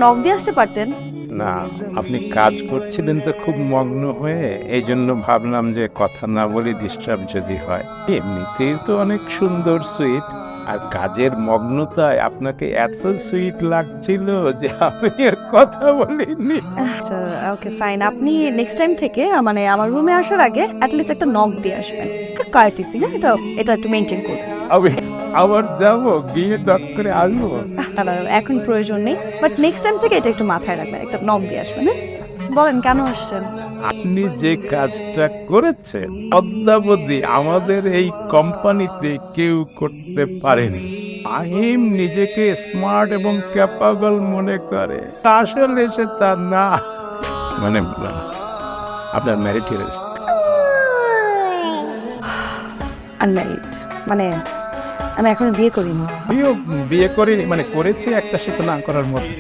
Knock দিয়ে আসতে পারতেন। না, আপনি কাজ করছিলেন তো খুব মগ্ন হয়ে, এই জন্য ভাবলাম যে কথা না বলে ডিস্টার্ব যদি হয়। এমনিতেই তো অনেক সুন্দর সুইট, আর কাজের মগ্নতায় আপনাকে এত সুইট লাগছিল যে আমি আর কথা বলিনি। আচ্ছা, ওকে ফাইন। আপনি নেক্সট টাইম থেকে মানে আমার রুমে আসার আগে অ্যাটলিস্ট একটা নক দিয়ে আসবেন। কার্টিসি না, এটা এটা একটু মেনটেন করবেন। আমি আবার যাব, গিয়ে ডক করে আসবো। না, না, এখন প্রয়োজন নেই, বাট নেক্সট টাইম থেকে এটা একটু মাথায় রাখবেন, একটা নক দিয়ে আসবেন। হ্যাঁ, বলেন কেন আসছেন? আপনি যে কাজটা করেছেন অদ্যাবধি আমাদের এই কোম্পানিতে কেউ করতে পারেনি। আহিম নিজেকে স্মার্ট এবং ক্যাপাবল মনে করে, আসলে সে তা না। মানে আপনার ম্যারিড লিস্ট আনম্যারিড মানে আমি এখনো বিয়ে করিনি। বিয়ে করিনি, মানে করেছে একটা, সে তো না করার মধ্যে।